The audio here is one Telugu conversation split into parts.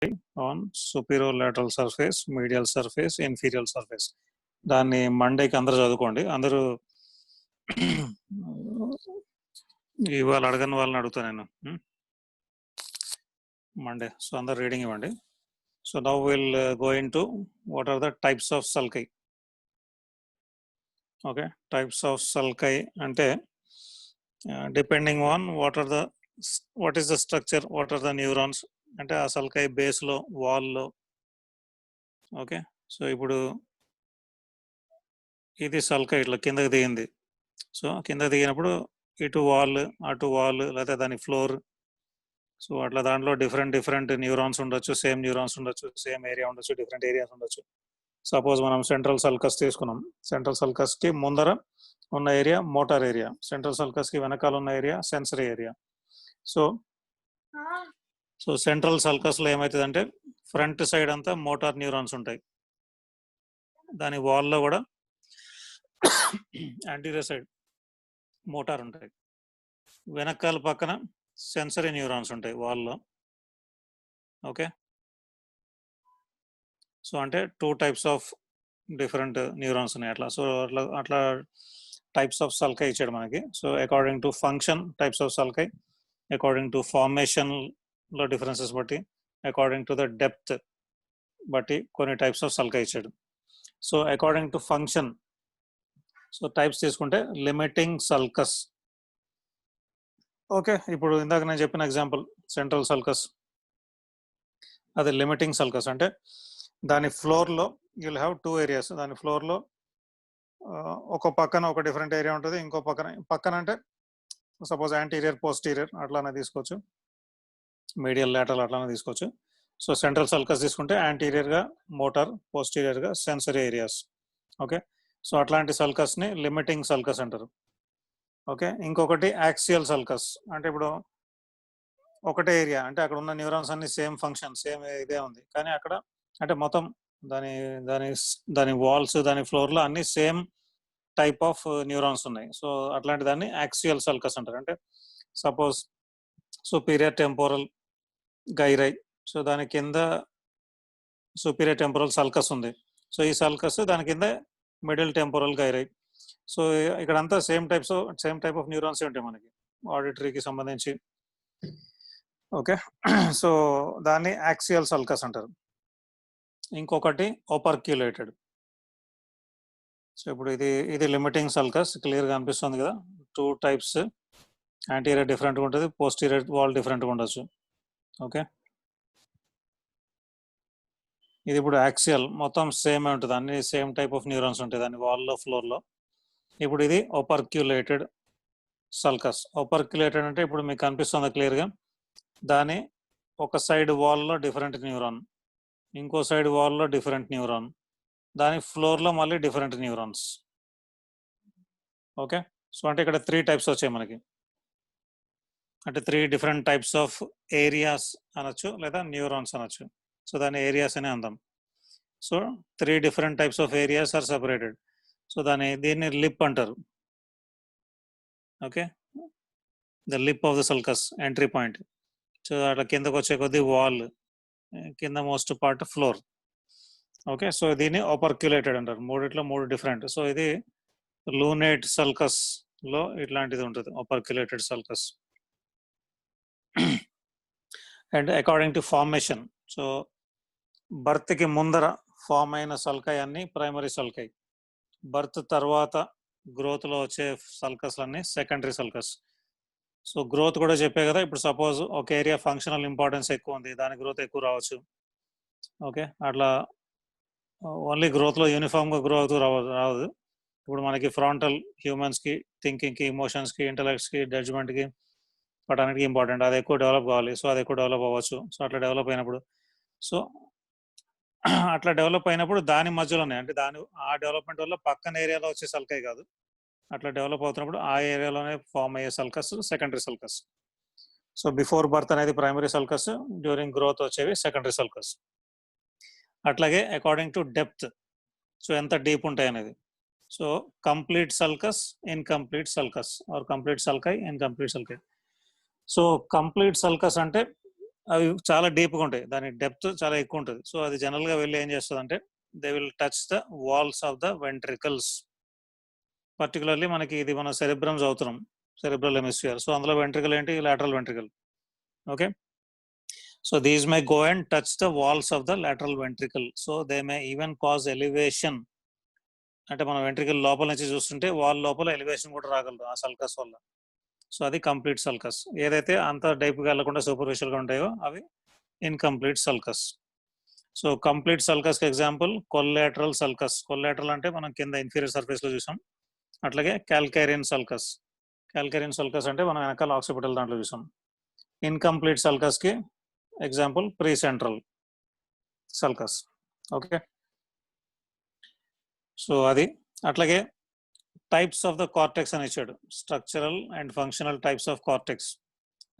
on superior lateral surface, medial surface, inferior surface. దాన్ని మండేకి అందరూ చదువుకోండి. అందరూ ఇవాళ అడగని వాళ్ళని అడుగుతా నేను మండే. సో అందరు రీడింగ్ ఇవ్వండి. So now will go into what are the types of sulci. Okay, types of sulci అంటే depending on what is the structure, what are the neurons అంటే ఆ సల్కై బేస్లో, వాల్లో. ఓకే, సో ఇప్పుడు ఇది సల్కై ఇట్లా కిందకి దిగింది. సో కిందకి దిగినప్పుడు ఇటు వాల్, అటు వాల్, లేదా దాని ఫ్లోర్. సో అట్లా దాంట్లో డిఫరెంట్ న్యూరాన్స్ ఉండొచ్చు, సేమ్ న్యూరాన్స్ ఉండొచ్చు, సేమ్ ఏరియా ఉండొచ్చు, డిఫరెంట్ ఏరియాస్ ఉండొచ్చు. సపోజ్ మనం సెంట్రల్ సల్కస్ తీసుకున్నాం. సెంట్రల్ సల్కస్కి ముందర ఉన్న ఏరియా మోటార్ ఏరియా, సెంట్రల్ సల్కస్కి వెనకాల ఉన్న area sensory area. So central సల్కస్లో ఏమవుతుందంటే ఫ్రంట్ సైడ్ అంతా మోటార్ న్యూరాన్స్ ఉంటాయి, దాని వాల్లో కూడా యాంటీరియర్ సైడ్ మోటార్ ఉంటాయి, వెనకాల పక్కన సెన్సరీ న్యూరాన్స్ ఉంటాయి వాల్లో. ఓకే, సో అంటే 2 types ఆఫ్ డిఫరెంట్ న్యూరాన్స్ ఉన్నాయి అట్లా. సో అట్లా టైప్స్ ఆఫ్ సల్కై ఇచ్చాడు మనకి. So according to function types of sulci, according to ఫార్మేషన్లో డిఫరెన్సెస్ బట్టి, అకార్డింగ్ టు ద డెప్త్ బట్టి కొన్ని టైప్స్ ఆఫ్ సల్కై ఇచ్చాడు. So according to function, so types తీసుకుంటే లిమిటింగ్ సల్కస్. ఓకే, ఇప్పుడు ఇందాక నేను చెప్పిన ఎగ్జాంపుల్ సెంట్రల్ సల్కస్, అది లిమిటింగ్ సల్కస్. అంటే దాని ఫ్లోర్లో యుల్ హ్యావ్ 2 areas. దాని ఫ్లోర్లో ఒక పక్కన ఒక డిఫరెంట్ ఏరియా ఉంటుంది, ఇంకో పక్కన అంటే సపోజ్ యాంటీరియర్, పోస్టీరియర్ అట్లానే తీసుకోవచ్చు, మీడియల్, లాటరల్ అట్లానే తీసుకోవచ్చు. సో సెంట్రల్ సల్కస్ తీసుకుంటే యాంటీరియర్గా మోటార్, పోస్టీరియర్గా సెన్సరీ ఏరియాస్. ఓకే, సో అట్లాంటి సల్కస్ని లిమిటింగ్ సల్కస్ అంటారు. ఓకే, ఇంకొకటి యాక్సియల్ సల్కస్. అంటే ఇప్పుడు ఒకటే ఏరియా, అంటే అక్కడ ఉన్న న్యూరాన్స్ అన్ని సేమ్ ఫంక్షన్, సేమ్ ఇదే ఉంది, కానీ అక్కడ అంటే మొత్తం దాని దాని దాని వాల్స్, దాని ఫ్లోర్లో అన్ని సేమ్ టైప్ ఆఫ్ న్యూరాన్స్ ఉన్నాయి. సో అట్లాంటి దాన్ని యాక్సియల్ సల్కస్ అంటారు. అంటే సపోజ్ సుపీరియర్ టెంపోరల్ గైరై, సో దాని కింద సుపీరియర్ టెంపోరల్ సల్కస్ ఉంది. సో ఈ సల్కస్ దాని కింద మిడిల్ టెంపోరల్ గైరై. సో ఇక్కడంతా సేమ్ టైప్ ఆఫ్ న్యూరాన్స్ ఉంటాయి మనకి ఆడిటరీకి సంబంధించి. ఓకే, సో దాన్ని యాక్సియల్ సల్కస్ అంటారు. ఇంకొకటి ఓపర్క్యులేటెడ్. సో ఇప్పుడు ఇది లిమిటింగ్ సల్కస్, క్లియర్గా అనిపిస్తుంది కదా. 2 types, యాంటీరియర్ డిఫరెంట్గా ఉంటుంది, పోస్టీరియర్ వాల్ డిఫరెంట్గా ఉండొచ్చు. ఓకే, ఇది ఇప్పుడు యాక్సియల్, మొత్తం సేమ్ ఉంటుంది, అన్ని సేమ్ టైప్ ఆఫ్ న్యూరాన్స్ ఉంటాయి దాని వాల్లో, ఫ్లోర్లో. ఇప్పుడు ఇది ఓపర్క్యులేటెడ్ సల్కస్. ఓపర్క్యులేటెడ్ అంటే ఇప్పుడు మీకు కనిపిస్తుంది క్లియర్గా, దాని ఒక సైడ్ వాల్లో డిఫరెంట్ న్యూరాన్, ఇంకో సైడ్ వాల్లో డిఫరెంట్ న్యూరాన్, దాని ఫ్లోర్లో మళ్ళీ డిఫరెంట్ న్యూరాన్స్. ఓకే, సో అంటే ఇక్కడ 3 types వచ్చాయి మనకి, అంటే 3 different types ఆఫ్ ఏరియాస్ అనొచ్చు, లేదా న్యూరాన్స్ అనొచ్చు. సో దాని ఏరియాస్ అనే అందాం. So 3 different types of areas are separated. So దీన్ని లిప్ అంటారు. Okay, the lip of the sulcus, entry point. So అట్లా కిందకు వచ్చే కొద్దీ వాల్, కింద most part floor. Okay, so దీన్ని ఓపర్క్యులేటెడ్ అంటారు. మూడిట్లో 3 డిఫరెంట్. సో ఇది లూనేట్ సల్కస్ లో ఇట్లాంటిది ఉంటుంది, operculated sulcus. And according to formation, so బర్త్కి ముందర ఫామ్ అయిన సల్కై అన్ని ప్రైమరీ సల్కై, బర్త్ తర్వాత గ్రోత్లో వచ్చే సల్కస్ అన్ని సెకండరీ సల్కస్. సో గ్రోత్ కూడా చెప్పే కదా, ఇప్పుడు సపోజ్ ఒక ఏరియా ఫంక్షనల్ ఇంపార్టెన్స్ ఎక్కువ ఉంది, దాని గ్రోత్ ఎక్కువ రావచ్చు. ఓకే, అట్లా ఓన్లీ గ్రోత్లో యూనిఫామ్గా గ్రోత్ రావదు. ఇప్పుడు మనకి ఫ్రాంటల్ హ్యూమన్స్కి, థింకింగ్కి, ఇమోషన్స్కి, ఇంటలెక్ట్స్కి, జడ్జ్మెంట్కి, వాటన్నిటికి ఇంపార్టెంట్, అది ఎక్కువ డెవలప్ కావాలి. సో అది ఎక్కువ డెవలప్ అవ్వచ్చు. సో అట్లా డెవలప్ అయినప్పుడు దాని మధ్యలోనే, అంటే ఆ డెవలప్మెంట్ వల్ల పక్కన ఏరియాలో వచ్చే సల్కై కాదు, అట్లా డెవలప్ అవుతున్నప్పుడు ఆ ఏరియాలోనే ఫామ్ అయ్యే sulcus secondary sulcus. So before birth అనేది ప్రైమరీ సల్కస్, డ్యూరింగ్ గ్రోత్ వచ్చేవి సెకండరీ సల్కస్. అట్లాగే అకార్డింగ్ టు డెప్త్, సో ఎంత డీప్ ఉంటాయి అనేది. So complete sulcus, incomplete sulcus, or complete sulci, incomplete sulci. So complete sulcus అంటే అవి చాలా డీప్గా ఉంటాయి, దాని డెప్త్ చాలా ఎక్కువ ఉంటుంది. సో అది జనరల్గా వెళ్ళి ఏం చేస్తుంది అంటే they will touch the walls of the ventricles. Particularly మనకి ఇది మన సెరిబ్రమ్స్ అవుతున్నాం, సెరిబ్రల్ హెమిస్ఫియర్. సో అందులో వెంట్రికల్ ఏంటి, lateral ventricle. Okay, so these may go and touch the walls of the lateral ventricle. So they may even cause elevation. అంటే మనం వెంట్రికల్ లోపల నుంచి చూస్తుంటే వాల్ లోపల ఎలివేషన్ కూడా రాగలదు ఆ సల్కస్ వల్ల. సో అది కంప్లీట్ సల్కస్. ఏదైతే అంత డైప్గా వెళ్లకుండా సూపర్ఫిషియల్ గా ఉంటాయో అవి incomplete sulcus. So complete sulcus కి ఎగ్జాంపుల్ కొల్లాటరల్ సల్కస్. కొల్లాటరల్ అంటే మనం కింద ఇన్ఫీరియర్ సర్ఫేస్ లో చూసాం. అట్లాగే క్యాల్కేరియన్ సల్కస్. క్యాల్కేరియన్ సల్కస్ అంటే మనం వెనకాల ఆక్సిపిటల్ దాంట్లో చూసాం. ఇన్కంప్లీట్ సల్కస్ కి example precentral sulcus. Okay, so అది. అట్లాగే టైప్స్ ఆఫ్ ద కార్టెక్స్ అని ఇచ్చాడు, structural and functional types of cortex.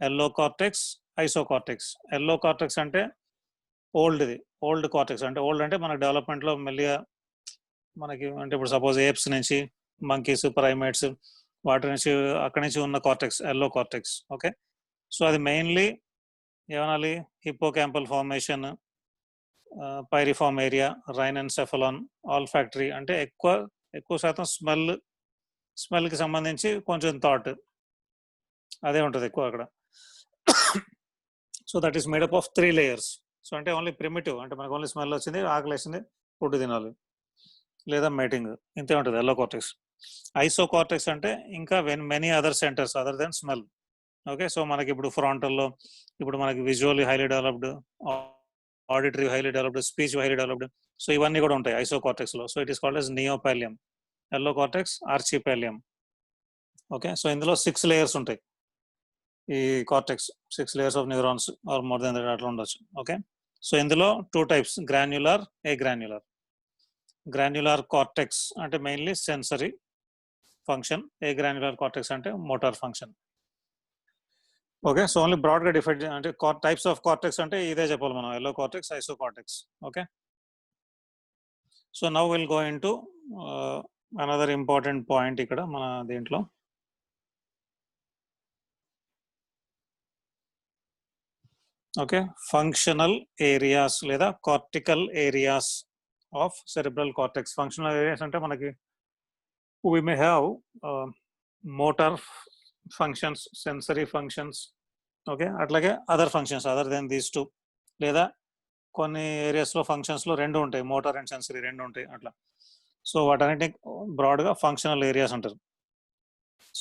Allocortex, isocortex. Allocortex అంటే ఓల్డ్ది, ఓల్డ్ కార్టెక్స్. అంటే ఓల్డ్ అంటే మన డెవలప్మెంట్లో మెల్లిగా మనకి అంటే ఇప్పుడు సపోజ్ ఏప్స్ నుంచి మంకీస్, ప్రైమేట్స్, వాటి నుంచి అక్కడి నుంచి ఉన్న cortex allocortex. Okay, so అది మెయిన్లీ ఏమనాలి, hippocampal formation, piriform area, rhinencephalon, olfactory. అంటే ఎక్కువ శాతం స్మెల్కి సంబంధించి కొంచెం థాట్ అదే ఉంటుంది ఎక్కువ అక్కడ. So that is made up of 3 layers. So అంటే ఓన్లీ ప్రిమిటివ్, అంటే మనకు ఓన్లీ స్మెల్ వచ్చింది, ఆకలి వేసింది, ఫుడ్ తినాలి లేదా మీటింగ్, ఇంతే ఉంటుంది ఎల్లో కార్టెక్స్. ఐసో కార్టెక్స్ అంటే ఇంకా many other centres other than smell. Okay, so మనకి ఇప్పుడు ఫ్రాంటల్లో ఇప్పుడు మనకి visually highly developed, auditory highly developed, speech highly developed. So ఇవన్నీ కూడా ఉంటాయి ఐసో కార్టెక్స్ లో. So it is called as neopallium. Allocortex, archipallium. Okay, so ఇందులో 6 layers ఉంటాయి ఈ cortex. 6 layers of neurons or more than that అట్లా ఉండొచ్చు. ఓకే, సో ఇందులో 2 types, granular, agranular. Granular cortex అంటే mainly sensory function, agranular cortex అంటే motor function. Okay, so only broad గా డిఫైన్ అంటే టైప్స్ ఆఫ్ కార్టెక్స్ అంటే ఇదే చెప్పాలి మనం, allocortex, isocortex. Okay, so now will go into another important point ఇక్కడ మన దీంట్లో. ఓకే, ఫంక్షనల్ ఏరియాస్ లేదా cortical areas of cerebral cortex. Functional areas అంటే మనకి we may have motor functions, sensory functions. Okay, అట్లాగే other functions other than these 2. లేదా కొన్ని ఏరియాస్లో ఫంక్షన్స్లో 2 ఉంటాయి, మోటార్ అండ్ సెన్సరీ 2 ఉంటాయి అట్లా. సో వాటన్నిటి బ్రాడ్గా ఫంక్షనల్ ఏరియాస్ అంటారు.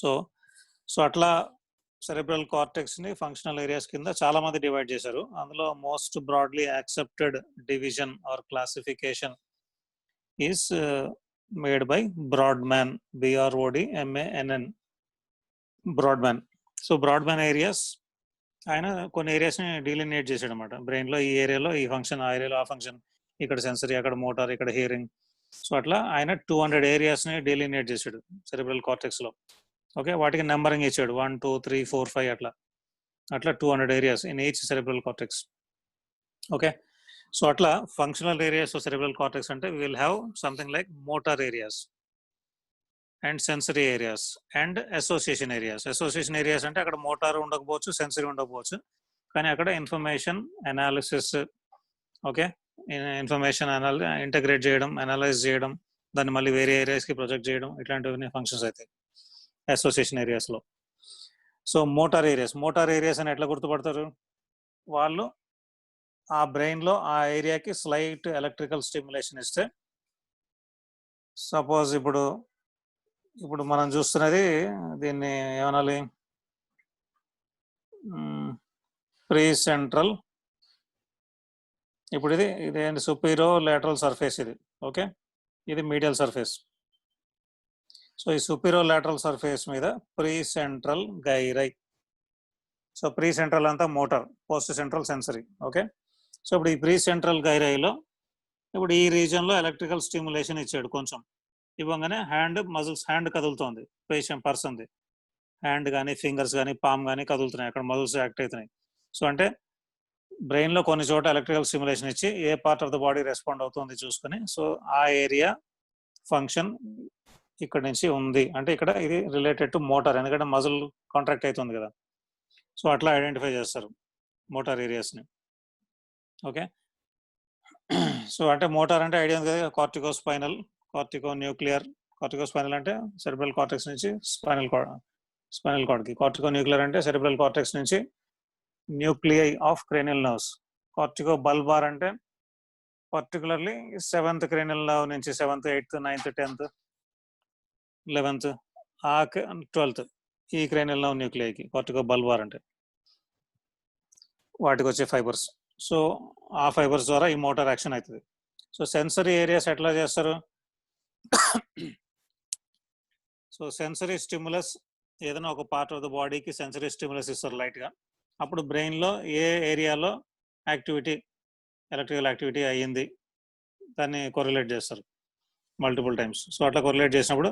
సో అట్లా సెరిబ్రల్ కార్టెక్స్ని ఫంక్షనల్ ఏరియాస్ కింద చాలా మంది డివైడ్ చేశారు. అందులో most broadly accepted division or classification is made by Brodmann, BRODMANN, Brodmann. So Brodmann areas ఆయన కొన్ని ఏరియాస్ని డీలినేట్ చేశాడు అనమాట. బ్రెయిన్లో ఈ ఏరియాలో ఈ ఫంక్షన్, ఆ ఏరియాలో ఆ ఫంక్షన్, ఇక్కడ సెన్సరీ, అక్కడ మోటార్, ఇక్కడ హియరింగ్. సో అట్లా ఆయన 200 ఏరియాస్ని డీలినేట్ చేశాడు సెరిబ్రల్ కార్టెక్స్లో. ఓకే, వాటికి నెంబరింగ్ ఇచ్చాడు 1, 2, 3, 4, 5 అట్లా 200 areas in each cerebral cortex. Okay, so అట్లా functional areas of cerebral cortex అంటే will have something like motor areas and sensory areas and association areas. Association areas అంటే అక్కడ మోటార్ ఉండకపోవచ్చు, సెన్సరీ ఉండకపోవచ్చు, కానీ అక్కడ information analysis, okay, information integrate చేయడం, అనలైజ్ చేయడం, దాన్ని మళ్ళీ వేరే ఏరియాస్కి ప్రొజెక్ట్ చేయడం, ఇట్లాంటివన్నీ ఫంక్షన్స్ అవుతాయి అసోసియేషన్ ఏరియాస్లో. సో మోటార్ ఏరియాస్ అని ఎట్లా గుర్తుపడతారు వాళ్ళు, ఆ బ్రెయిన్లో ఆ ఏరియాకి స్లైట్ ఎలక్ట్రికల్ స్టిమ్యులేషన్ ఇస్తే, సపోజ్ ఇప్పుడు మనం చూస్తున్నది దీన్ని ఏమనాలి, ప్రీ సెంట్రల్. ఇప్పుడు ఇది సుపీరియో లాటరల్ సర్ఫేస్ ఇది. ఓకే, ఇది మీడియల్ సర్ఫేస్. సో ఈ సుపీరియో లాటరల్ సర్ఫేస్ మీద precentral gyri. So precentral అంతా motor, postcentral sensory. Okay, so ఇప్పుడు ఈ ప్రీ సెంట్రల్ గైరైలో ఇప్పుడు ఈ రీజన్లో ఎలక్ట్రికల్ స్టిమ్యులేషన్ ఇచ్చాడు కొంచెం. ఇవ్వగానే హ్యాండ్ కదులుతోంది, పర్సన్ది హ్యాండ్ కానీ ఫింగర్స్ కానీ పామ్ కానీ కదులుతున్నాయి, అక్కడ మజిల్స్ యాక్ట్ అవుతున్నాయి. సో అంటే బ్రెయిన్లో కొన్ని చోట ఎలక్ట్రికల్ స్టిమ్యులేషన్ ఇచ్చి ఏ part of the body respond అవుతుంది చూసుకొని, సో ఆ ఏరియా ఫంక్షన్ ఇక్కడ నుంచి ఉంది అంటే ఇక్కడ ఇది రిలేటెడ్ టు మోటార్, ఎందుకంటే మజిల్ కాంట్రాక్ట్ అవుతుంది కదా. సో అట్లా ఐడెంటిఫై చేస్తారు. మోటార్ ఏరియాస్ని. ఓకే, సో అంటే మోటార్ అంటే ఐడియా ఉంది కదా, కార్టికోస్పైనల్, కార్టికోన్యూక్లియర్. కార్టికోస్పైనల్ అంటే సెరిబ్రల్ కార్టెక్స్ నుంచి స్పైనల్ కార్డ్కి, కార్టికోన్యూక్లియర్ అంటే సెరిబ్రల్ కార్టెక్స్ నుంచి nuclei of cranial nerves. Corticobulbar అంటే పర్టికులర్లీ 7th క్రేనియల్ నర్వ్ నుంచి 7th, 8th, 9th, 10th, 11th, 12th ఈ క్రేనియల్ నర్వ్ న్యూక్లియైకి కార్టికో బల్బార్ అంటే వాటికి వచ్చే ఫైబర్స్. సో ఆ ఫైబర్స్ ద్వారా ఈ మోటార్ యాక్షన్ అవుతుంది. సో సెన్సరీ ఏరియాస్ ఎట్లా చేస్తారు? సో సెన్సరీ స్టిమ్యులస్, ఏదైనా ఒక పార్ట్ ఆఫ్ ద బాడీకి సెన్సరీ స్టిమ్యులస్ ఇస్తారు లైట్గా, అప్పుడు బ్రెయిన్లో ఏ ఏరియాలో యాక్టివిటీ, ఎలక్ట్రికల్ యాక్టివిటీ అయ్యింది దాన్ని కొరిలేట్ చేస్తారు మల్టిపుల్ టైమ్స్. సో అట్లా కొరిలేట్ చేసినప్పుడు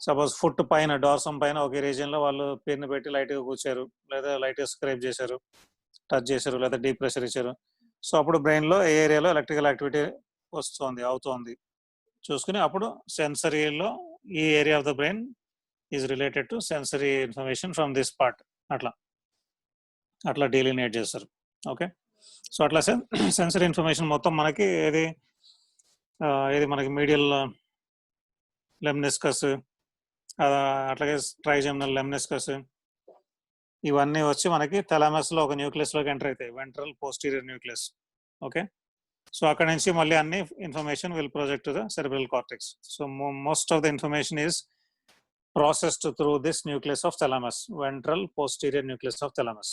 సపోజ్ ఫుట్ పైన, డార్సమ్ పైన ఒక రీజియన్లో వాళ్ళు పిన్ పెట్టి లైట్గా కూర్చారు, లేదా లైట్గా స్క్రైబ్ చేశారు, టచ్ చేశారు, లేదా డీప్ ప్రెషర్ ఇచ్చారు. సో అప్పుడు బ్రెయిన్లో ఏ ఏరియాలో ఎలక్ట్రికల్ యాక్టివిటీ అవుతోంది చూసుకుని అప్పుడు సెన్సరీలో ఈ area of the brain is related to sensory information from this part, అట్లా డీలినేట్ చేస్తారు. ఓకే, సో అట్లా సెన్సరీ ఇన్ఫర్మేషన్ మొత్తం మనకి ఏది మనకి మీడియల్ లెమ్నిస్కస్, అట్లాగే ట్రైజెమినల్ లెమ్నిస్కస్, ఇవన్నీ వచ్చి మనకి థలామస్లో ఒక న్యూక్లియస్లోకి ఎంటర్ అవుతాయి, ventral posterior nucleus. Okay, so అక్కడ నుంచి మళ్ళీ అన్ని information will project to the cerebral cortex. So most of the information is processed through this nucleus of thalamus, ventral posterior nucleus of thalamus,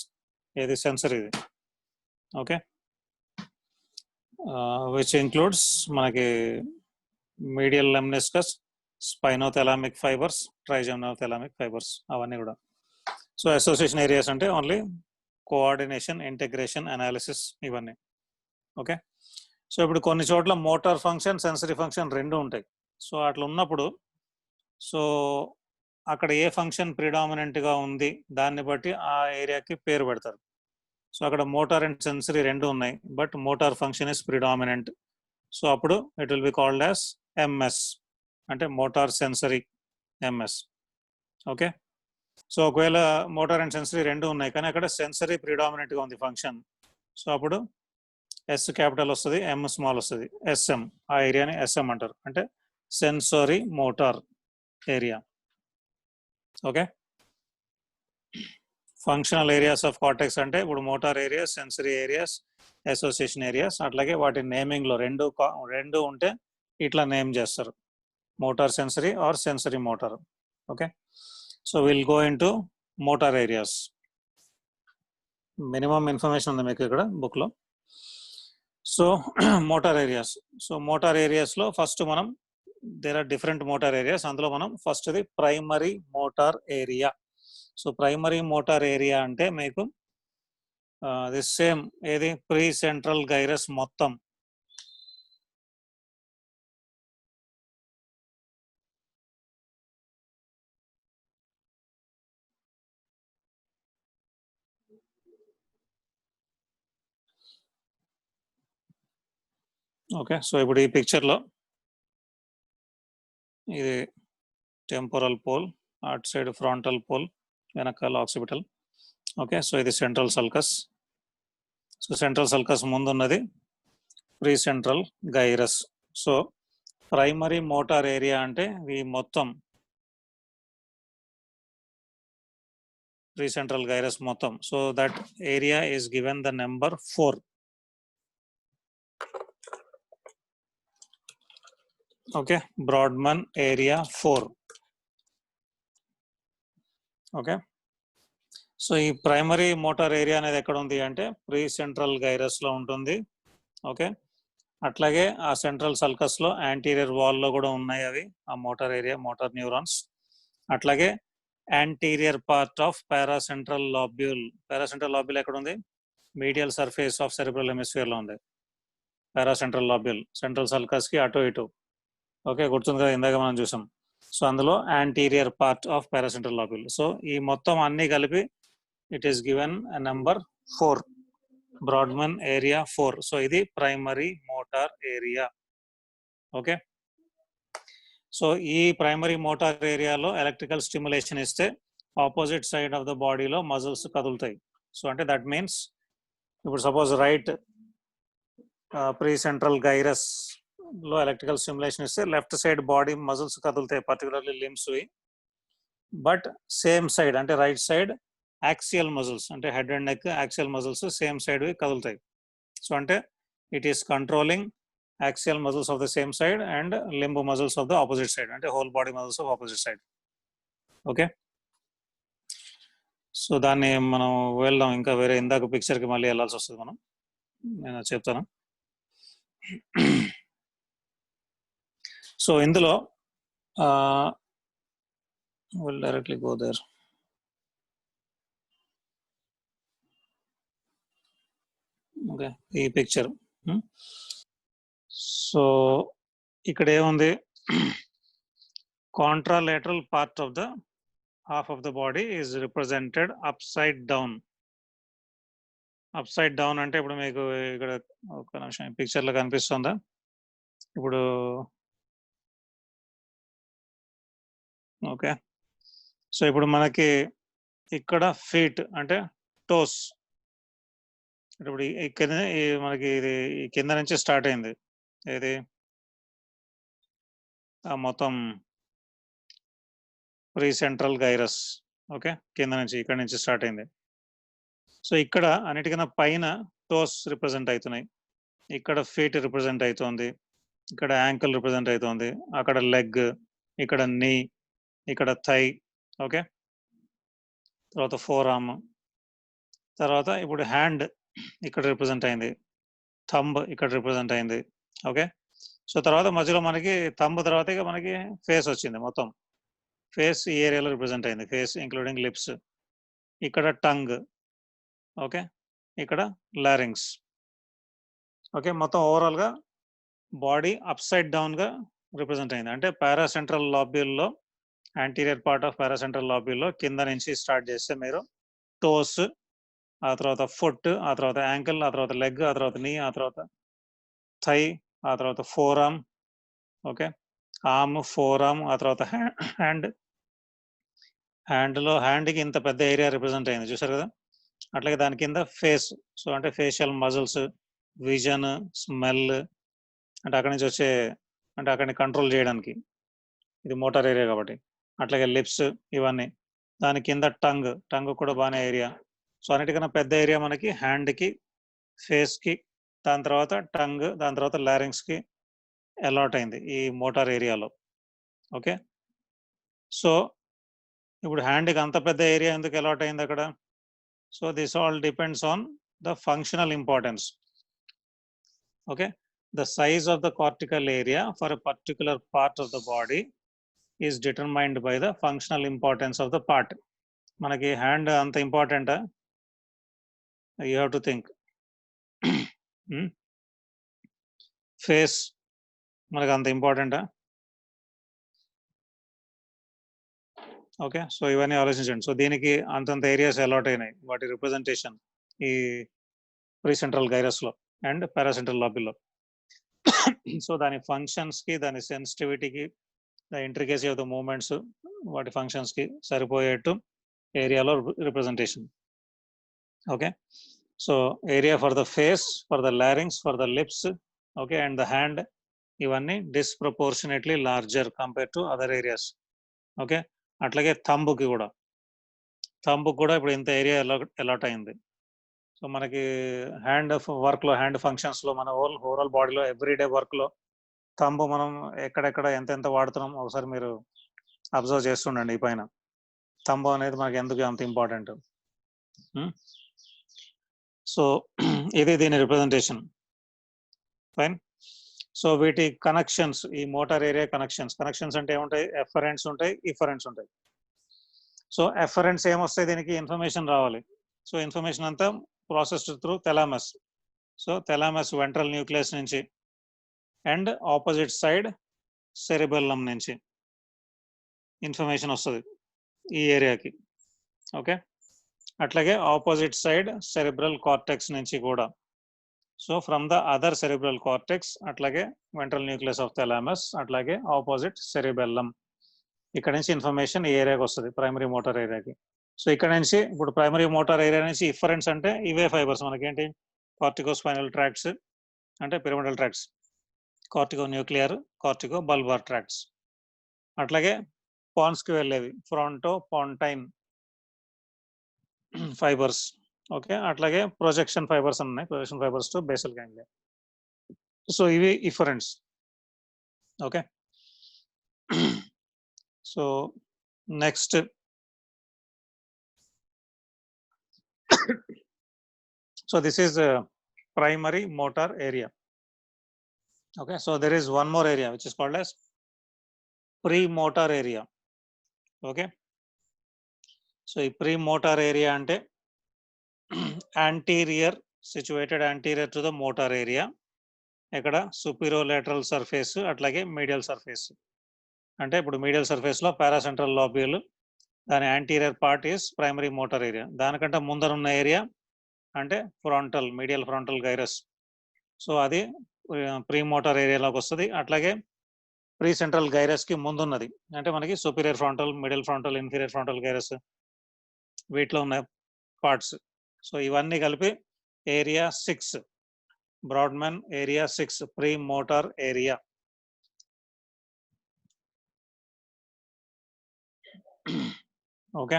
ఏది సెన్సరీ ఇది. ఓకే, విచ్ ఇంక్లూడ్స్ మనకి మీడియల్ లెమ్నిస్కస్, స్పైనోథలామిక్ ఫైబర్స్, ట్రైజెమినోథలామిక్ ఫైబర్స్, అవన్నీ కూడా. సో అసోసియేషన్ ఏరియాస్ అంటే ఓన్లీ కోఆర్డినేషన్, ఇంటగ్రేషన్, అనాలిసిస్, ఇవన్నీ. ఓకే, సో ఇప్పుడు కొన్ని చోట్ల మోటార్ ఫంక్షన్, సెన్సరీ ఫంక్షన్ రెండు ఉంటాయి. సో అట్లా ఉన్నప్పుడు సో అక్కడ ఏ ఫంక్షన్ ప్రిడామినెంట్గా ఉంది దాన్ని బట్టి ఆ ఏరియాకి పేరు పెడతారు. సో అక్కడ మోటార్ అండ్ సెన్సరీ రెండు ఉన్నాయి, but motor function is predominant. So అప్పుడు it will be called as MS, అంటే motor sensory MS. Okay, so ఒకవేళ మోటార్ అండ్ సెన్సరీ రెండు ఉన్నాయి కానీ అక్కడ సెన్సరీ ప్రిడామినెంట్గా ఉంది ఫంక్షన్, సో అప్పుడు ఎస్ క్యాపిటల్ వస్తుంది, ఎం స్మాల్ వస్తుంది, ఎస్ఎం. ఆ ఏరియాని ఎస్ఎం అంటారు, అంటే sensory motor area. Okay, functional areas of cortex అంటే ఇప్పుడు motor areas, sensory areas, association areas. అట్లాగే వాటి నేమింగ్లో రెండు ఉంటే ఇట్లా నేమ్ చేస్తారు, motor sensory or sensory motor. Okay, so will go into motor areas. Minimum information ఉంది మీకు ఇక్కడ బుక్లో. So motor areas, so motor ఏరియాస్లో ఫస్ట్ మనం there are different motor areas. అందులో మనం ఫస్ట్ది primary motor area. So primary motor area అంటే మీకు ది సేమ్ ఏది ప్రీ సెంట్రల్ గైరస్ మొత్తం. ఓకే, సో ఇప్పుడు ఈ పిక్చర్లో ఇది టెంపోరల్ పోల్, అటు సైడ్ ఫ్రంటల్ పోల్, వెనకాల ఆక్సిపిటల్. ఓకే, సో ఇది central sulcus. So central sulcus ముందున్నది pre central gyrus. So primary motor area అంటే ఈ మొత్తం ప్రీ సెంట్రల్ గైరస్ మొత్తం. So that area is given the number 4. Okay, Brodmann area 4. Okay, so ఈ ప్రైమరీ మోటార్ ఏరియా అనేది ఎక్కడ ఉంది అంటే ప్రీ సెంట్రల్ గైరస్ లో ఉంటుంది. ఓకే, అట్లాగే ఆ సెంట్రల్ సల్కస్ లో యాంటీరియర్ వాల్ లో కూడా ఉన్నాయి అవి, ఆ మోటార్ ఏరియా, మోటార్ న్యూరాన్స్. అట్లాగే anterior part of paracentral lobule. Paracentral lobule ఎక్కడ ఉంది? Medial surface of cerebral hemisphere లో ఉంది పారాసెంట్రల్ లాబ్యూల్, సెంట్రల్ సల్కస్ కి అటు ఇటు. ఓకే, గుర్తుంది కదా, ఇందాక మనం చూసాం. సో అందులో anterior part of paracentral lobule. So ఈ మొత్తం అన్ని కలిపి it is given number 4, Brodmann area 4. So ఇది primary motor area. Okay, so ఈ ప్రైమరీ మోటార్ ఏరియాలో ఎలక్ట్రికల్ స్టిమ్యులేషన్ ఇస్తే ఆపోజిట్ సైడ్ ఆఫ్ ద బాడీలో మజిల్స్ కదులుతాయి. సో అంటే దట్ మీన్స్ ఇప్పుడు suppose right pre central gyrus లో ఎలక్ట్రికల్ స్టిమ్యులేషన్ ఇస్తే లెఫ్ట్ సైడ్ బాడీ మజిల్స్ కదులుతాయి, particularly limbs. But same side అంటే రైట్ సైడ్ యాక్సియల్ మజిల్స్ అంటే head and neck axial muscles same side కదులుతాయి. సో అంటే it is controlling axial muscles of the same side and limb muscles of the opposite side, అంటే whole body muscles of opposite side. Okay, so దాన్ని మనం వెళ్దాం, ఇంకా వేరే ఇందాక పిక్చర్కి మళ్ళీ వెళ్ళాల్సి వస్తుంది, మనం నేను చెప్తాను. సో ఇందులో will directly go there. Okay, ఈ పిక్చర్. సో ఇక్కడ ఏముంది, contralateral part of the half of the body is represented upside down. Upside down అంటే ఇప్పుడు మీకు ఇక్కడ ఒక నిమిషం పిక్చర్ లో కనిపిస్తుందా, ఇప్పుడు ఓకే. సో ఇప్పుడు మనకి ఇక్కడ ఫీట్ అంటే టోస్, ఇప్పుడు ఇక్కడ మనకి ఇది కింద నుంచి స్టార్ట్ అయింది, ఇది మొత్తం ప్రీ సెంట్రల్ గైరస్. ఓకే, కింద నుంచి ఇక్కడ నుంచి స్టార్ట్ అయింది. సో ఇక్కడ అన్నిటికన్నా పైన టోస్ రిప్రజెంట్ అవుతున్నాయి, ఇక్కడ ఫీట్ రిప్రజెంట్ అవుతుంది, ఇక్కడ యాంకిల్ రిప్రజెంట్ అవుతుంది, అక్కడ లెగ్, ఇక్కడ నీ, ఇక్కడ థై. ఓకే, తర్వాత ఫోర్ ఆర్మ్, తర్వాత ఇప్పుడు హ్యాండ్ ఇక్కడ రిప్రజెంట్ అయింది, థంబ్ ఇక్కడ రిప్రజెంట్ అయింది. ఓకే, సో తర్వాత మధ్యలో మనకి థంబ్ తర్వాత ఇక మనకి ఫేస్ వచ్చింది, మొత్తం ఫేస్ ఈ ఏరియాలో రిప్రజెంట్ అయింది, ఫేస్ ఇంక్లూడింగ్ లిప్స్, ఇక్కడ టంగ్. ఓకే, ఇక్కడ లారింగ్స్. ఓకే, మొత్తం ఓవరాల్ గా బాడీ అప్సైడ్ డౌన్ గా రిప్రజెంట్ అయింది. అంటే పారాసెంట్రల్ లాబ్యూల్లో, యాంటీరియర్ పార్ట్ ఆఫ్ పారాసెంట్రల్ లాబ్యూల్లో కింద నుంచి స్టార్ట్ చేస్తే మీరు టోస్, ఆ తర్వాత ఫుట్, ఆ తర్వాత యాంకిల్, ఆ తర్వాత లెగ్, ఆ తర్వాత నీ, ఆ తర్వాత థై, ఆ తర్వాత four arm. Okay, arm, four arm, ఆ తర్వాత హ్యాండ్. హ్యాండ్లో హ్యాండ్కి ఇంత పెద్ద ఏరియా రిప్రజెంట్ అయింది, చూసారు కదా. అట్లాగే దాని కింద ఫేస్, సో అంటే ఫేషియల్ మజిల్స్, విజన్, స్మెల్, అంటే అక్కడి నుంచి వచ్చే, అంటే అక్కడిని కంట్రోల్ చేయడానికి, ఇది మోటార్ ఏరియా కాబట్టి. అట్లాగే లిప్స్, ఇవన్నీ. దాని కింద టంగ్, టంగ్ కూడా బాగానే ఏరియా. సో అన్నిటికన్నా పెద్ద ఏరియా మనకి హ్యాండ్కి, ఫేస్కి, దాని తర్వాత టంగ్, దాని తర్వాత లారింగ్స్కి అలాట్ అయింది ఈ మోటార్ ఏరియాలో. ఓకే, సో ఇప్పుడు హ్యాండ్కి అంత పెద్ద ఏరియా ఎందుకు అలాట్ అయింది అక్కడ? So this all depends on the functional importance. Okay, the size of the cortical area for a particular part of the body is determined by the functional importance of the part. మనకి హ్యాండ్ అంత ఇంపార్టెంటా? You have to think. Face మనకు అంత ఇంపార్టెంటా? ఓకే, సో ఇవన్నీ ఆలోచించండి. సో దీనికి అంతంత ఏరియాస్ అలాట్ అయినాయి, వాటి రిప్రజెంటేషన్ ఈ ప్రీ సెంట్రల్ గైరస్ లో అండ్ పారాసెంట్రల్ లాబీలో. సో దాని ఫంక్షన్స్ కి, దాని సెన్సిటివిటీకి, the intricacy of the movements, వాటి ఫంక్షన్స్ కి సరిపోయేట్టు ఏరియాలో representation. Okay, so area for the face, for the larynx, for the lips, okay, and the hand, ఇవన్నీ disproportionately larger compare to other areas. Okay, అట్లాగే థంబ్కి కూడా ఇప్పుడు ఇంత ఏరియా అలాట్ అయింది. సో మనకి హ్యాండ్ వర్క్ లో, హ్యాండ్ ఫంక్షన్స్ లో, మన ఓవరాల్ బాడీలో ఎవ్రీడే వర్క్ లో థంబ్ మనం ఎక్కడెక్కడ ఎంత వాడుతున్నాం ఒకసారి మీరు అబ్జర్వ్ చేస్తుండండి. ఈ పైన థంబ్ అనేది మనకి ఎందుకు అంత ఇంపార్టెంట్. సో ఇది దీని రిప్రజెంటేషన్. ఫైన్. సో వీటి కనెక్షన్స్, ఈ మోటార్ ఏరియా కనెక్షన్స్ అంటే ఏముంటాయి? ఎఫరెంట్స్ ఉంటాయి, ఇఫరెంట్స్ ఉంటాయి. సో ఎఫరెంట్స్ ఏమొస్తాయి? దీనికి ఇన్ఫర్మేషన్ రావాలి. సో ఇన్ఫర్మేషన్ అంతా processed through thalamus. So thalamus ventral nucleus నుంచి అండ్ ఆపోజిట్ సైడ్ సెరిబెల్లం నుంచి ఇన్ఫర్మేషన్ వస్తుంది ఈ ఏరియాకి. ఓకే, అట్లాగే ఆపోజిట్ సైడ్ సెరిబ్రల్ కార్టెక్స్ నుంచి కూడా. So from the other cerebral cortex, అట్లాగే వెంట్రల్ న్యూక్లియస్ ఆఫ్ థెలామస్, అట్లాగే ఆపోజిట్ సెరిబెల్లం, ఇక్కడ నుంచి ఇన్ఫర్మేషన్ ఈ ఏరియాకి వస్తుంది, ప్రైమరీ మోటార్ ఏరియాకి. సో ఇక్కడ నుంచి ఇప్పుడు ప్రైమరీ మోటార్ ఏరియా నుంచి ఇఫరెన్స్ అంటే ఇవే ఫైబర్స్ మనకేంటి కార్టికో స్పైనల్ ట్రాక్ట్స్ అంటే pyramidal tracts, corticonuclear, corticobulbar tracts. అట్లాగే పాన్స్కి వెళ్ళేవి ఫ్రాంటో పాంటైన్ ఫైబర్స్. ఓకే, అట్లాగే ప్రొజెక్షన్ ఫైబర్స్ ఉన్నాయి, projection fibres to basal ganglia. So ఇవి efferents. Okay, so next so this is primary motor area. Okay, so there is one more area which is called as premotor area. Okay, so ఈ premotor area అంటే anterior, situated anterior to the motor area. ఇక్కడ superior surface అట్లాగే medial surface. అంటే ఇప్పుడు మీడియల్ సర్ఫేస్ లో పారాసెంట్రల్ లోబ్యూల్, దాని anterior part is primary motor area. దానికంటే ముందర ఉన్న ఏరియా అంటే frontal, medial frontal gyrus. So అది ప్రీ మోటార్ ఏరియాలోకి వస్తుంది. అట్లాగే ప్రీ సెంట్రల్ గైరస్ కి ముందున్నది అంటే మనకి superior frontal, middle frontal, inferior frontal gyrus, వీటిలో ఉన్న పార్ట్స్. సో ఇవన్నీ కలిపి area 6, Brodmann area 6 pre motor area. Okay,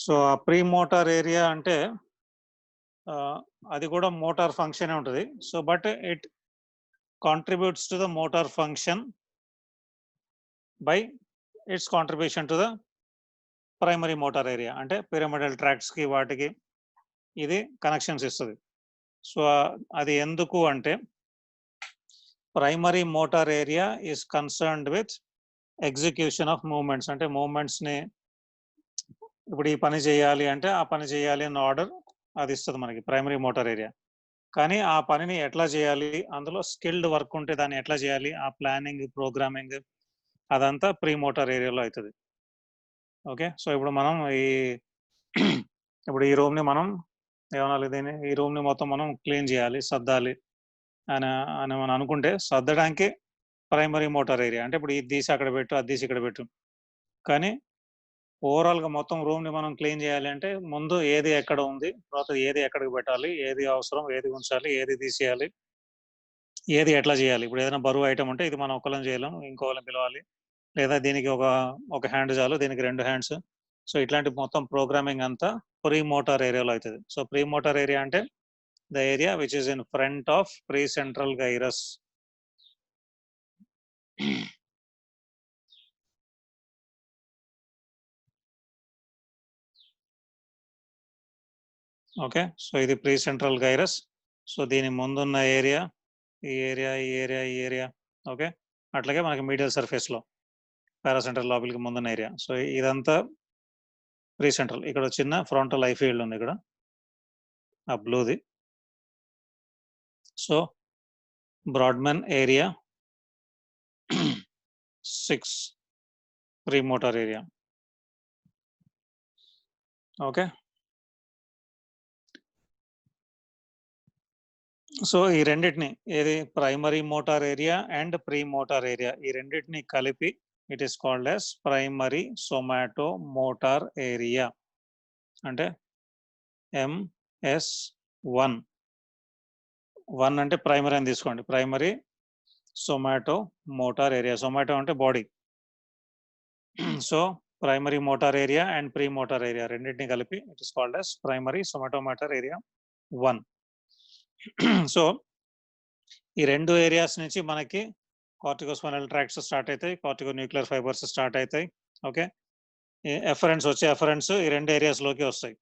so ఆ ప్రీ మోటార్ ఏరియా అంటే అది కూడా మోటార్ ఫంక్షన్ ఉంటుంది. So but it contributes to the motor function by it's contribution to the primary motor area. అంటే పిరమిడల్ ట్రాక్ట్స్ కి వాటికి ఇది కనెక్షన్స్ ఇస్తుంది. సో అది ఎందుకు అంటే primary motor area is concerned with execution of movements. అంటే మూవ్మెంట్స్ ని ఇప్పుడు ఈ పని చేయాలి అంటే ఆ పని చేయాలి అన్న ఆర్డర్ అది ఇస్తుంది మనకి ప్రైమరీ మోటార్ ఏరియా. కానీ ఆ పనిని ఎట్లా చేయాలి, అందులో స్కిల్డ్ వర్క్ ఉంటే దాన్ని ఎట్లా చేయాలి, ఆ ప్లానింగ్, ప్రోగ్రామింగ్ అదంతా ప్రీ మోటార్ ఏరియాలో అవుతుంది. ఓకే, సో ఇప్పుడు మనం ఇప్పుడు ఈ రూమ్ ని మనం ఏమనాలి, దీన్ని ఈ రూమ్ ని మొత్తం మనం క్లీన్ చేయాలి, సర్దాలి అని అని మనం అనుకుంటే సర్దడానికి ప్రైమరీ మోటార్ ఏరియా అంటే ఇప్పుడు ఇది తీసి అక్కడ పెట్టు, అది తీసి ఇక్కడ పెట్టు. కానీ ఓవరాల్ గా మొత్తం రూమ్ ని మనం క్లీన్ చేయాలి అంటే ముందు ఏది ఎక్కడ ఉంది, తర్వాత ఏది ఎక్కడికి పెట్టాలి, ఏది అవసరం, ఏది ఉంచాలి, ఏది తీసేయాలి, ఏది ఎట్లా చేయాలి. ఇప్పుడు ఏదైనా బరువు ఐటమ్ ఉంటే ఇది మనం ఒక్కలం చేయలేం, ఇంకోళ్ళని పిలవాలి, లేదా దీనికి ఒక హ్యాండ్ చాలు, దీనికి 2 హ్యాండ్స్. సో ఇట్లాంటి మొత్తం ప్రోగ్రామింగ్ అంతా ప్రీ మోటార్ ఏరియాలో అవుతుంది. సో ప్రీ మోటార్ ఏరియా అంటే the area which is in front of pre central gyrus. Okay, so ఇది ప్రీ సెంట్రల్ గైరస్. సో దీని ముందున్న ఏరియా, ఈ ఏరియా, ఈ ఏరియా, ఈ ఏరియా. ఓకే, అట్లాగే మనకి మీడియల్ సర్ఫేస్ లో పారాసెంట్రల్ లోపలికి ముందున్న ఏరియా. సో ఇదంతా ప్రీ సెంట్రల్. ఇక్కడ చిన్న ఫ్రంటల్ ఐ ఫీల్డ్ ఉంది ఇక్కడ, ఆ బ్లూది. So Brodmann area 6 pre motor area. Okay, so ఈ రెండింటిని, ఏది primary motor area and pre motor area, ఈ రెండింటిని కలిపి it is called as primary somatomotor area. అంటే MS1. 1 అంటే ప్రైమరీ అని తీసుకోండి, primary somatomotor area. Somato అంటే body. So primary motor area and pre motor area రెండింటిని కలిపి it is called as primary somatomotor area 1. So ఈ 2 ఏరియాస్ నుంచి మనకి కార్టికోస్పైనల్ ట్రాక్ట్స్ స్టార్ట్ అవుతాయి, కార్టికో న్యూక్లియర్ ఫైబర్స్ స్టార్ట్ అవుతాయి. ఓకే, ఎఫరెంట్స్ ఎఫరెంట్స్ ఈ 2 ఏరియాస్ లోకి వస్తాయి.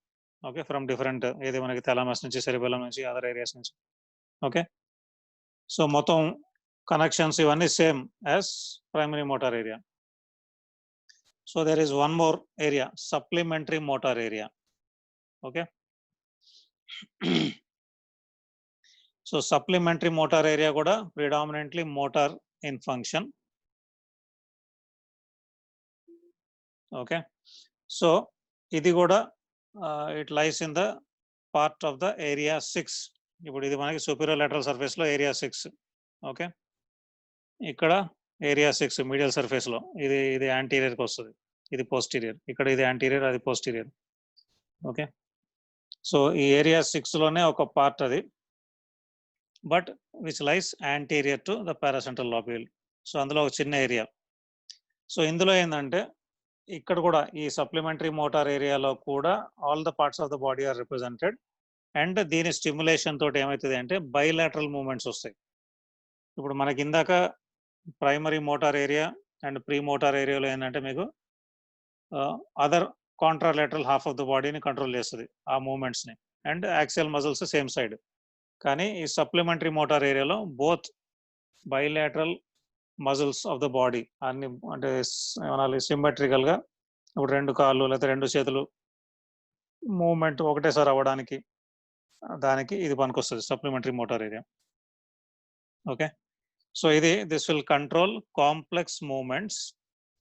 ఓకే, ఫ్రమ్ డిఫరెంట్, ఏది మనకి థాలమస్ నుంచి, సెరిబెలం నుంచి, అదర్ ఏరియాస్ నుంచి. ఓకే, సో మొత్తం కనెక్షన్స్ ఇవన్నీ same as primary motor area. So there is one more area, supplementary motor area. Okay, so supplementary motor area కూడా predominantly motor in function. Okay, so ఇది కూడా it lies in the part of the area 6. ఇప్పుడు ఇది మనకి సుపీరియర్ లాటరల్ సర్ఫేస్ లో ఏరియా 6. ఓకే, ఇక్కడ ఏరియా 6 మీడియల్ సర్ఫేస్ లో ఇది యాంటీరియర్ కి వస్తుంది. ఇది పోస్టీరియర్, ఇక్కడ ఇది యాంటీరియర్, అది పోస్టీరియర్. ఓకే, సో ఈ ఏరియా 6 లోనే ఒక పార్ట్ అది, but which lies anterior to the paracentral lobule. So అందులో ఒక చిన్న ఏరియా. సో ఇందులో ఏంటంటే ఇక్కడ కూడా ఈ సప్లిమెంటరీ మోటార్ ఏరియాలో కూడా all the parts of the body are represented. And దీని స్టిమ్యులేషన్ తోటి ఏమవుతుంది అంటే బైలాటరల్ మూమెంట్స్ వస్తాయి. ఇప్పుడు మనకి ఇందాక primary motor area and premotor ఏరియాలో ఏంటంటే మీకు other contralateral half of the బాడీని కంట్రోల్ చేస్తుంది ఆ మూమెంట్స్ని, and axial muscles same side. కానీ ఈ సప్లిమెంటరీ మోటార్ ఏరియాలో both bilateral muscles of the body అన్ని అంటే ఏమనాలి సిమెట్రికల్గా, ఇప్పుడు 2 కాళ్ళు లేకపోతే 2 చేతులు మూమెంట్ ఒకటేసారి అవ్వడానికి దానికి ఇది పనికొస్తుంది supplementary motor area. Okay, so this will control complex movements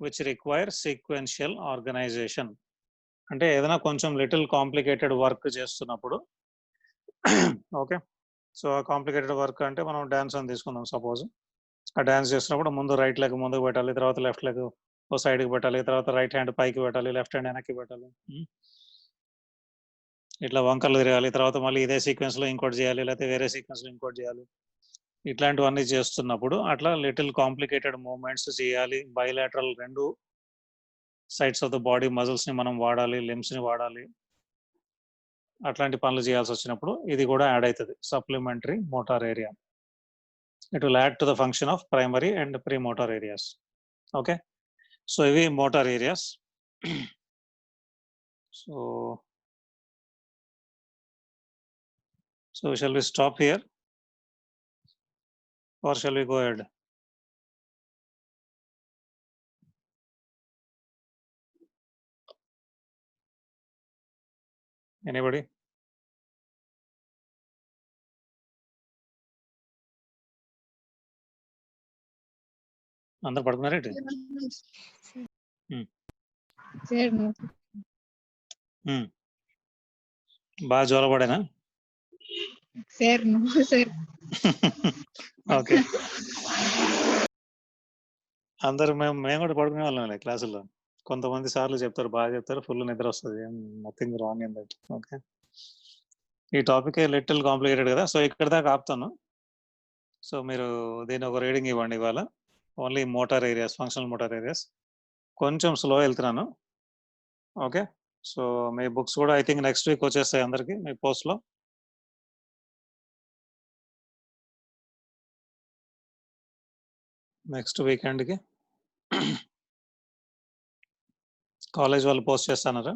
which require sequential organisation. అంటే ఏదైనా కొంచెం లిటిల్ కాంప్లికేటెడ్ వర్క్ చేస్తున్నప్పుడు ఓకే, సో ఆ కాంప్లికేటెడ్ వర్క్ అంటే మనం డ్యాన్స్ అని తీసుకుందాం సపోజ్. ఆ డ్యాన్స్ చేస్తున్నప్పుడు ముందు రైట్ లెగ్ ముందుకు పెట్టాలి, తర్వాత లెఫ్ట్ లెగ్ ఓ సైడ్కి పెట్టాలి, తర్వాత రైట్ హ్యాండ్ పైకి పెట్టాలి, లెఫ్ట్ హ్యాండ్ వెనక్కి పెట్టాలి, ఇట్లా వంకర్లు తిరగాలి, తర్వాత మళ్ళీ ఇదే సీక్వెన్స్లో ఇంకోటి చేయాలి, లేకపోతే వేరే సీక్వెన్స్లో ఇంకోటి చేయాలి. ఇట్లాంటివన్నీ చేస్తున్నప్పుడు అట్లా లిటిల్ కాంప్లికేటెడ్ మూమెంట్స్ చేయాలి. Bilateral 2 sides of the body మజిల్స్ని మనం వాడాలి, లిమ్స్ని వాడాలి. అట్లాంటి పనులు చేయాల్సి వచ్చినప్పుడు ఇది కూడా యాడ్ అవుతుంది supplementary motor area. It will add to the function of primary and premotor areas. Okay, so ఇవి motor areas. So shall we stop here or shall we go ahead? Anybody? అందరు పడుకున్నారేంటి? బాగా జ్వరపడేనా? ఓకే, అందరు మేము కూడా పడుకునే వాళ్ళం క్లాసుల్లో. కొంతమంది సార్లు చెప్తారు, బాగా చెప్తారు, ఫుల్ నిద్ర వస్తుంది, nothing wrong in that. Okay, ఈ టాపిక్ లిటిల్ కాంప్లికేటెడ్ కదా, సో ఇక్కడ దాకా ఆపుతాను. సో మీరు దీని ఒక రీడింగ్ ఇవ్వండి ఇవాళ. Only motor areas, functional motor areas. కొంచెం స్లో వెళ్తున్నాను. ఓకే, సో మీ బుక్స్ కూడా ఐ థింక్ నెక్స్ట్ వీక్ వచ్చేస్తాయి అందరికి మీ పోస్ట్లో. నెక్స్ట్ వీకెండ్కి కాలేజ్ వాళ్ళు పోస్ట్ చేస్తున్నారా?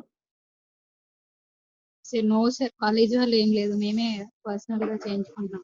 నో సార్, కాలేజ్ వాళ్ళు ఏం లేదు, మేమే పర్సనల్ గా చేయించుకుంటాం.